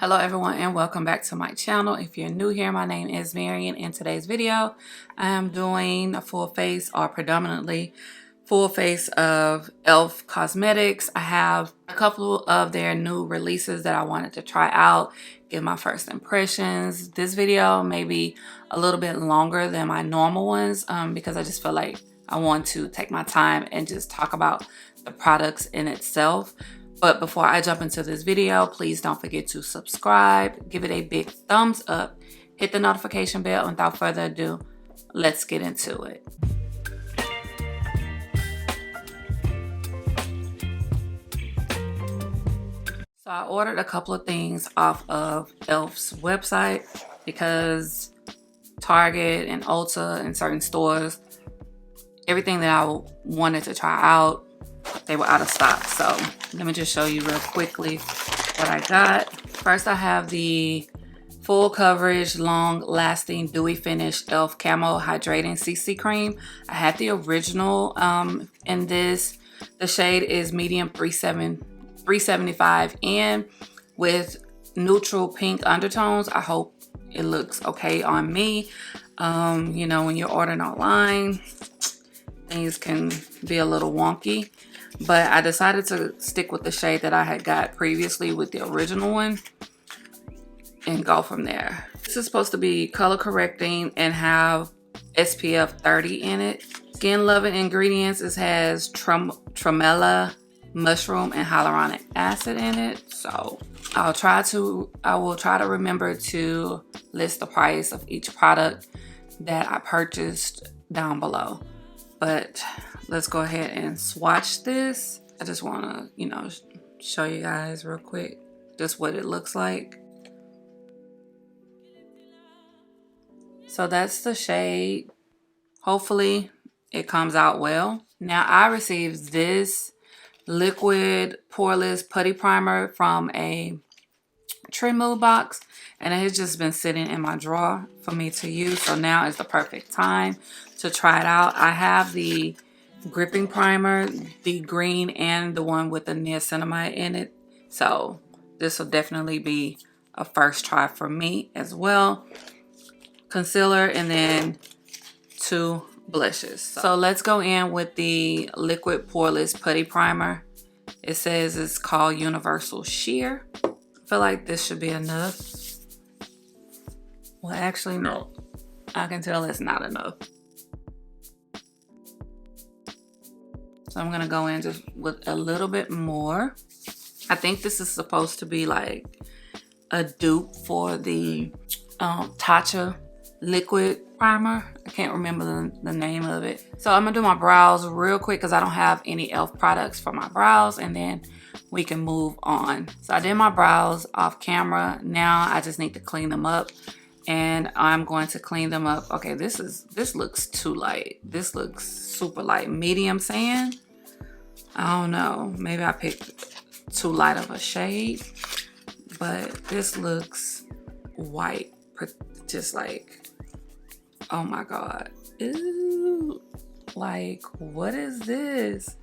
Hello everyone and welcome back to my channel. If you're new here, my name is Marian. In today's video, I am doing a full face or predominantly full face of e.l.f. cosmetics. I have a couple of their new releases that I wanted to try out, give my first impressions. This video may be a little bit longer than my normal ones because I just feel like I want to take my time and just talk about the products in itself. But before I jump into this video, please don't forget to subscribe, give it a big thumbs up, hit the notification bell, and without further ado, let's get into it. So I ordered a couple of things off of e.l.f.'s website because Target and Ulta and certain stores, everything that I wanted to try out, they were out of stock. So let me just show you real quickly what I got. First, I have the full coverage, long lasting dewy finish e.l.f. Camo Hydrating CC Cream. I had the original in this. The shade is medium 375 in with neutral pink undertones. I hope it looks okay on me. You know, when you're ordering online, things can be a little wonky. But I decided to stick with the shade that I had got previously with the original one and go from there. This is supposed to be color correcting and have SPF 30 in it. Skin loving ingredients, it has tremella, mushroom, and hyaluronic acid in it. So I will try to remember to list the price of each product that I purchased down below. But let's go ahead and swatch this. I just want to, you know, show you guys real quick just what it looks like. So that's the shade. Hopefully it comes out well. Now I received this liquid poreless putty primer from a trim move box, and it has just been sitting in my drawer for me to use. So now is the perfect time to try it out. I have the gripping primer, the green and the one with the niacinamide in it. So this will definitely be a first try for me as well. Concealer and then 2 blushes. So let's go in with the liquid poreless putty primer. It says it's called Universal Sheer. I feel like this should be enough. Well, actually, no. I can tell it's not enough. So I'm gonna go in just with a little bit more. I think this is supposed to be like a dupe for the Tatcha liquid primer. I can't remember the name of it. So I'm gonna do my brows real quick because I don't have any e.l.f. products for my brows, and then we can move on. So I did my brows off camera. Now I just need to clean them up, and I'm going to clean them up. Okay, this looks too light. This looks super light. Medium sand. I don't know. Maybe I picked too light of a shade, but this looks white. Just like, oh my God. Ew. Like, what is this?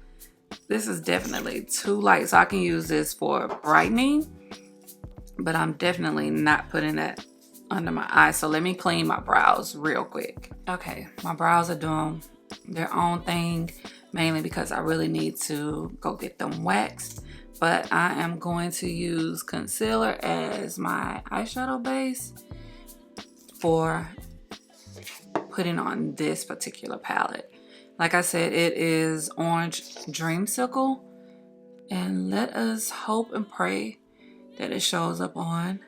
This is definitely too light. So I can use this for brightening, but I'm definitely not putting that under my eyes. So let me clean my brows real quick. Okay, my brows are doing their own thing, mainly because I really need to go get them waxed. But I am going to use concealer as my eyeshadow base for putting on this particular palette. Like I said, it is Orange Dreamsicle, and let us hope and pray that it shows up on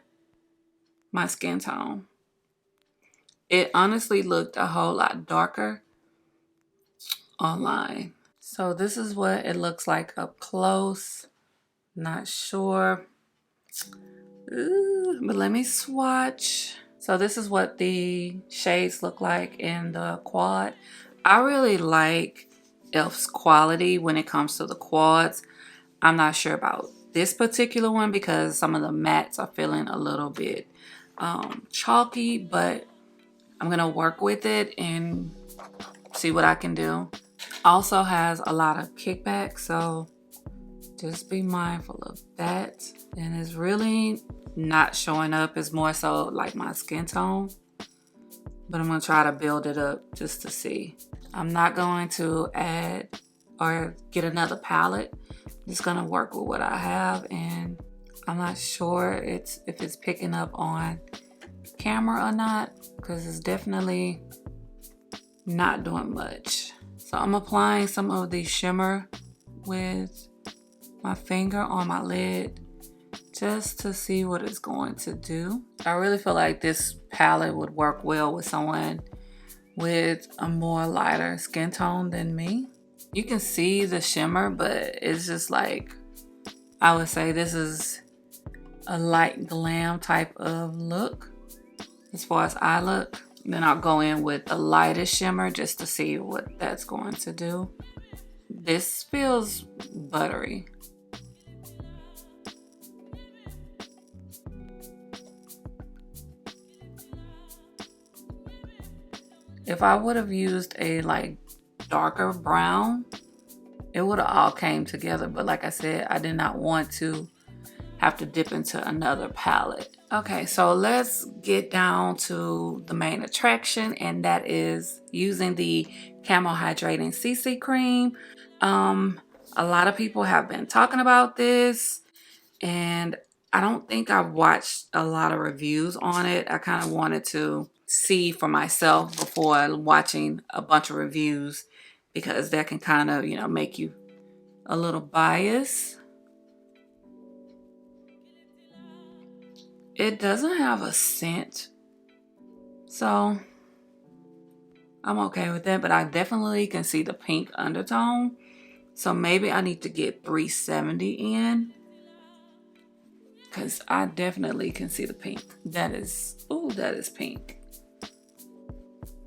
my skin tone. It honestly looked a whole lot darker online. So this is what it looks like up close. Not sure. Ooh, but let me swatch. So this is what the shades look like in the quad. I really like e.l.f.'s quality when it comes to the quads. I'm not sure about this particular one because some of the mattes are feeling a little bit chalky, but I'm gonna work with it and see what I can do. Also has a lot of kickback, so just be mindful of that. And it's really not showing up is more so like my skin tone. But I'm going to try to build it up just to see. I'm not going to add or get another palette. I'm just going to work with what I have, and I'm not sure if it's picking up on camera or not, because it's definitely not doing much. So I'm applying some of the shimmer with my finger on my lid just to see what it's going to do. I really feel like this palette would work well with someone with a more lighter skin tone than me. You can see the shimmer, but it's just like, I would say this is a light glam type of look as far as eye look. Then I'll go in with the lightest shimmer just to see what that's going to do. This feels buttery. If I would have used a like darker brown, it would have all came together. But like I said, I did not want to have to dip into another palette. Okay, so let's get down to the main attraction, and that is using the Camo Hydrating CC Cream. A lot of people have been talking about this, and I don't think I've watched a lot of reviews on it. I kind of wanted to see for myself before watching a bunch of reviews, because that can kind of, you know, make you a little biased. It doesn't have a scent, so I'm okay with that, but I definitely can see the pink undertone. So maybe I need to get 370 in, because I definitely can see the pink. That is, ooh, that is pink.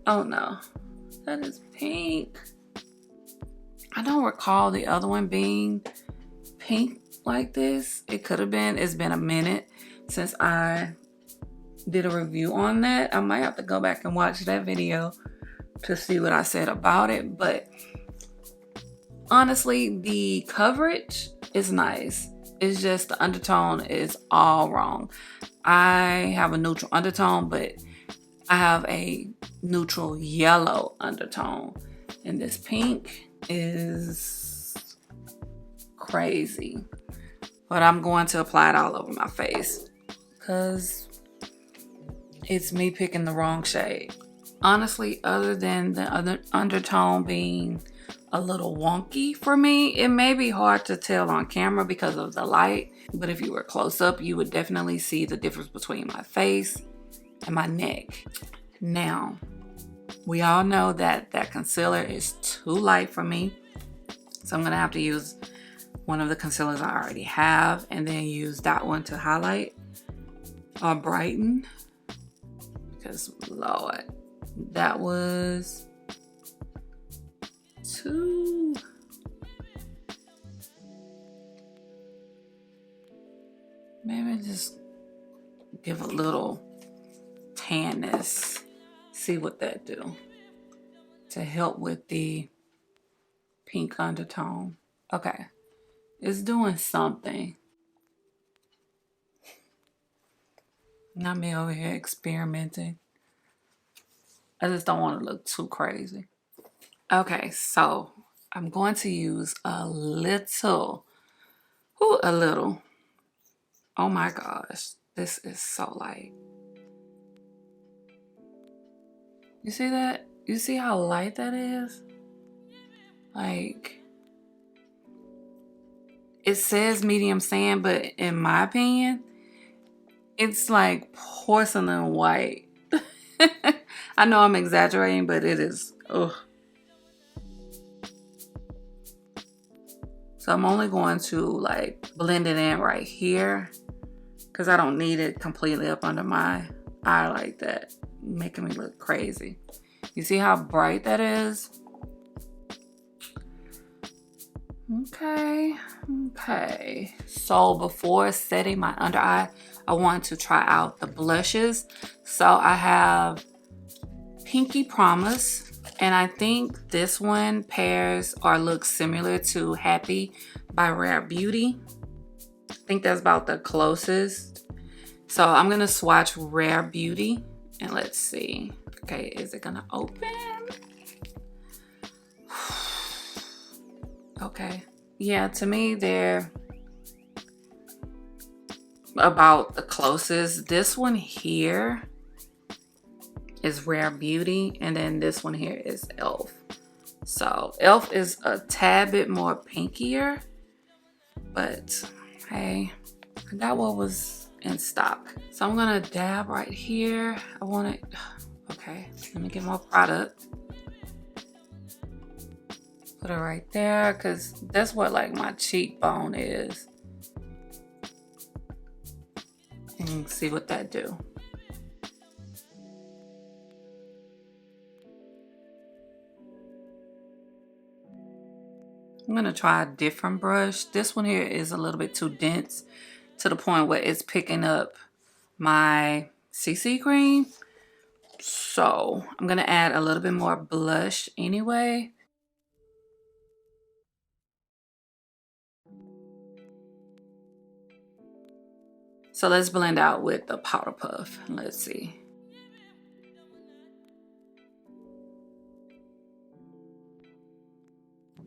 Oh no, that is pink. I don't recall the other one being pink like this. It could have been. It's been a minute since I did a review on that. I might have to go back and watch that video to see what I said about it. But honestly, the coverage is nice. It's just the undertone is all wrong. I have a neutral undertone, but I have a neutral yellow undertone. And this pink is crazy. But I'm going to apply it all over my face, because it's me picking the wrong shade. Honestly, other than the other undertone being a little wonky for me, it may be hard to tell on camera because of the light, but if you were close up, you would definitely see the difference between my face and my neck. Now, we all know that that concealer is too light for me, so I'm gonna have to use one of the concealers I already have, and then use that one to highlight or brighten, because Lord, that was too. Maybe just give a little tanness, see what that do to help with the pink undertone. Okay, it's doing something. Not me over here experimenting. I just don't want to look too crazy. Okay, so I'm going to use a little. Oh my gosh, this is so light. You see that? You see how light that is? Like, it says medium sand, but in my opinion, it's like porcelain white. I know I'm exaggerating, but it is. Ugh. So I'm only going to like blend it in right here, because I don't need it completely up under my eye like that, making me look crazy. You see how bright that is? Okay. So before setting my under eye, I want to try out the blushes. So I have Pinky Promise, and I think this one pairs or looks similar to Happy by Rare Beauty. I think that's about the closest. So I'm gonna swatch Rare Beauty and let's see. Okay, is it gonna open? Okay. Yeah, to me, they're about the closest. This one here is Rare Beauty, and then this one here is e.l.f. So e.l.f. is a tad bit more pinkier, but hey, I got what was in stock. So I'm gonna dab right here. I want it, okay, let me get more product. Put it right there, because that's what like my cheekbone is. And see what that do. I'm gonna try a different brush. This one here is a little bit too dense to the point where it's picking up my CC cream. So I'm gonna add a little bit more blush anyway. So let's blend out with the powder puff. Let's see.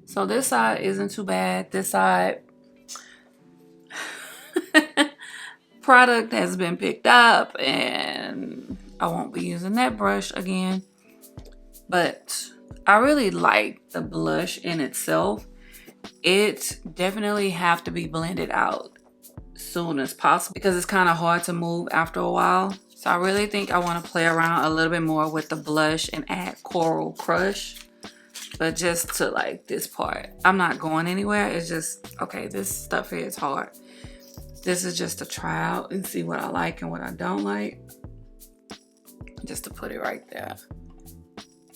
So this side isn't too bad. This side, product has been picked up and I won't be using that brush again. But I really like the blush in itself. It definitely have to be blended out soon as possible because it's kind of hard to move after a while. So I really think I want to play around a little bit more with the blush and add Coral Crush. But just to like this part, I'm not going anywhere. It's just, okay, this stuff here is hard. This is just to try out and see what I like and what I don't like. Just to put it right there.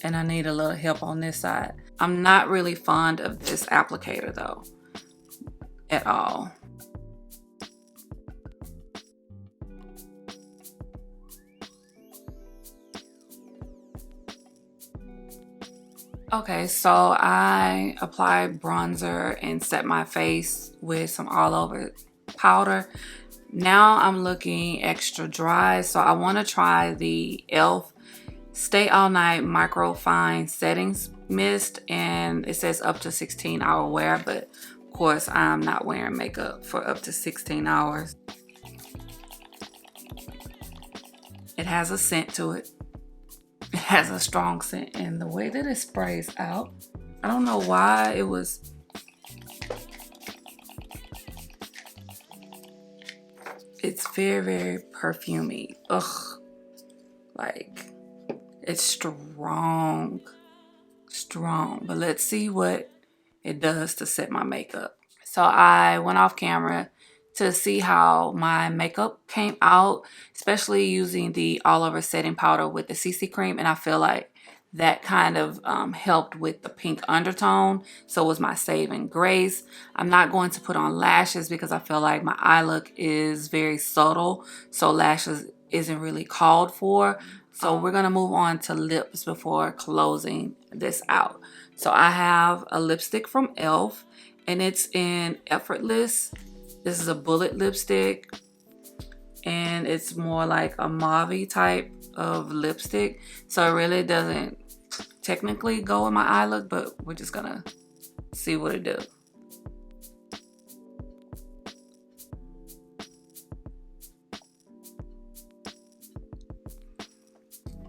And I need a little help on this side. I'm not really fond of this applicator though, at all. Okay, so I applied bronzer and set my face with some all over powder. Now I'm looking extra dry, so I want to try the e.l.f. Stay All Night Micro Fine Settings Mist, and it says up to 16-hour wear, but of course I'm not wearing makeup for up to 16 hours. It has a scent to it. It has a strong scent, and the way that it sprays out, I don't know why it was. It's very, very perfumey. Ugh. Like, it's strong. Strong. But let's see what it does to set my makeup. So I went off camera to see how my makeup came out, especially using the all over setting powder with the CC cream, and I feel like that kind of helped with the pink undertone. So was my saving grace. I'm not going to put on lashes because I feel like my eye look is very subtle, so lashes isn't really called for. So we're gonna move on to lips before closing this out. So I have a lipstick from e.l.f. and it's in Effortless. This is a bullet lipstick, and it's more like a mauve type of lipstick. So it really doesn't technically go with my eye look, but we're just gonna see what it does.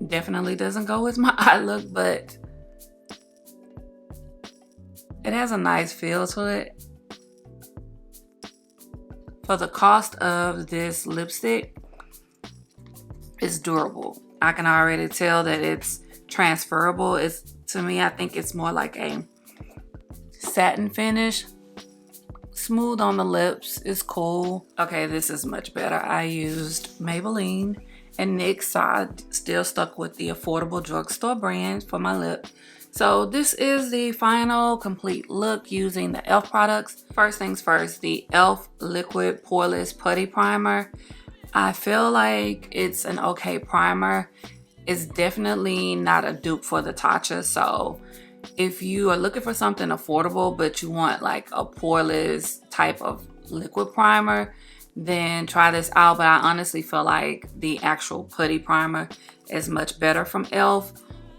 Definitely doesn't go with my eye look, but it has a nice feel to it. For the cost of this lipstick, it's durable. I can already tell that it's transferable. It's, to me, I think it's more like a satin finish. Smooth on the lips. It's cool. Okay, this is much better. I used Maybelline and NYX, so I still stuck with the affordable drugstore brand for my lip. So this is the final complete look using the e.l.f. products. First things first, the e.l.f. Liquid Poreless Putty Primer. I feel like it's an okay primer. It's definitely not a dupe for the Tatcha. So if you are looking for something affordable, but you want like a poreless type of liquid primer, then try this out. But I honestly feel like the actual putty primer is much better from e.l.f.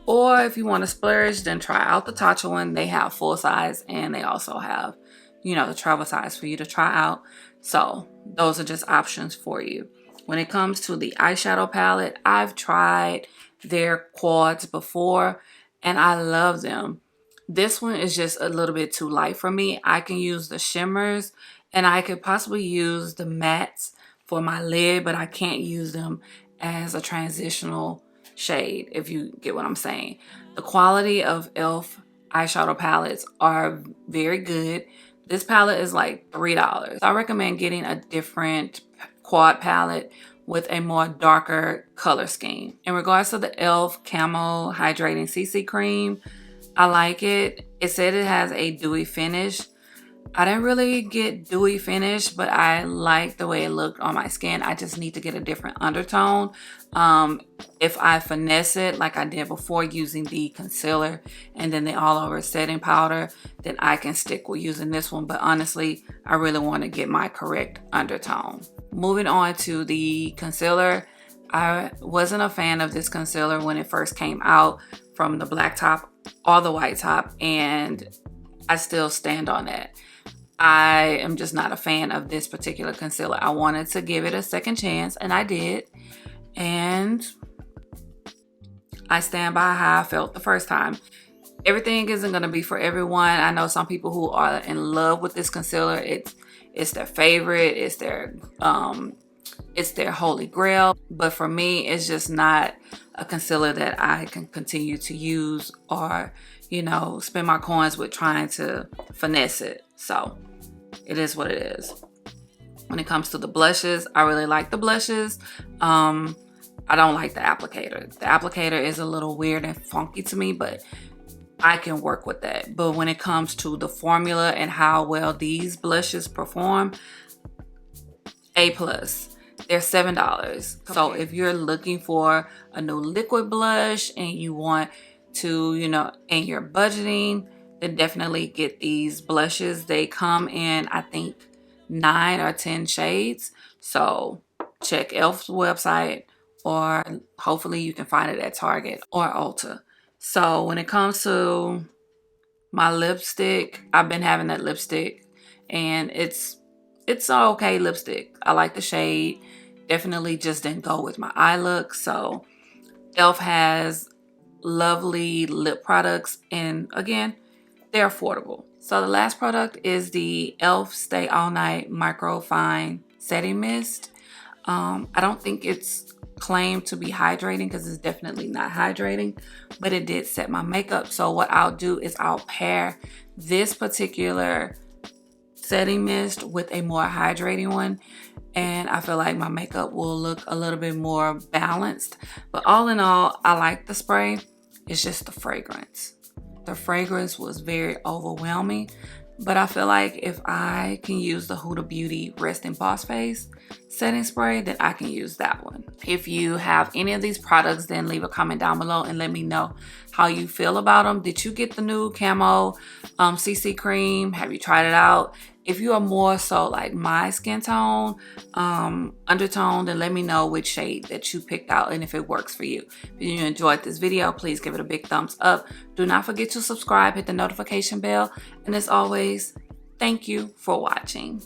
Or if you want to splurge, then try out the Tatcha one. They have full size and they also have, you know, the travel size for you to try out. So those are just options for you. When it comes to the eyeshadow palette, I've tried their quads before and I love them. This one is just a little bit too light for me. I can use the shimmers and I could possibly use the mattes for my lid, but I can't use them as a transitional shade, if you get what I'm saying. The quality of e.l.f. eyeshadow palettes are very good. This palette is like $3. I recommend getting a different quad palette with a more darker color scheme. In regards to the e.l.f. Camo Hydrating CC Cream, I like it. It said it has a dewy finish. I didn't really get dewy finish, but I like the way it looked on my skin. I just need to get a different undertone. If I finesse it like I did before using the concealer and then the all over setting powder, then I can stick with using this one. But honestly, I really want to get my correct undertone. Moving on to the concealer. I wasn't a fan of this concealer when it first came out, from the black top or the white top, and I still stand on that. I am just not a fan of this particular concealer. I wanted to give it a second chance, and I did. And I stand by how I felt the first time. Everything isn't going to be for everyone. I know some people who are in love with this concealer. It's their favorite. It's their holy grail. But for me, it's just not a concealer that I can continue to use or, you know, spend my coins with trying to finesse it. So it is what it is. When it comes to the blushes, I really like the blushes. I don't like the applicator. The applicator is a little weird and funky to me, but I can work with that. But when it comes to the formula and how well these blushes perform, A+. They're $7. So if you're looking for a new liquid blush and you want to, you know, and you're budgeting, then definitely get these blushes. They come in, I think, 9 or 10 shades. So check e.l.f.'s website, or hopefully you can find it at Target or Ulta. So when it comes to my lipstick, I've been having that lipstick and it's an okay lipstick. I like the shade. Definitely just didn't go with my eye look. So e.l.f. has lovely lip products, and again, they're affordable. So the last product is the e.l.f. Stay All Night Micro Fine Setting Mist. I don't think it's claimed to be hydrating because it's definitely not hydrating, but it did set my makeup. So what I'll do is I'll pair this particular setting mist with a more hydrating one, and I feel like my makeup will look a little bit more balanced. But all in all, I like the spray. It's just the fragrance. The fragrance was very overwhelming, but I feel like if I can use the Huda Beauty Rest in Boss Face setting spray, then I can use that one. If you have any of these products, then leave a comment down below and let me know how you feel about them. Did you get the new Camo CC cream? Have you tried it out? If you are more so like my skin tone, undertone, then let me know which shade that you picked out and if it works for you. If you enjoyed this video, please give it a big thumbs up. Do not forget to subscribe, hit the notification bell, and as always, thank you for watching.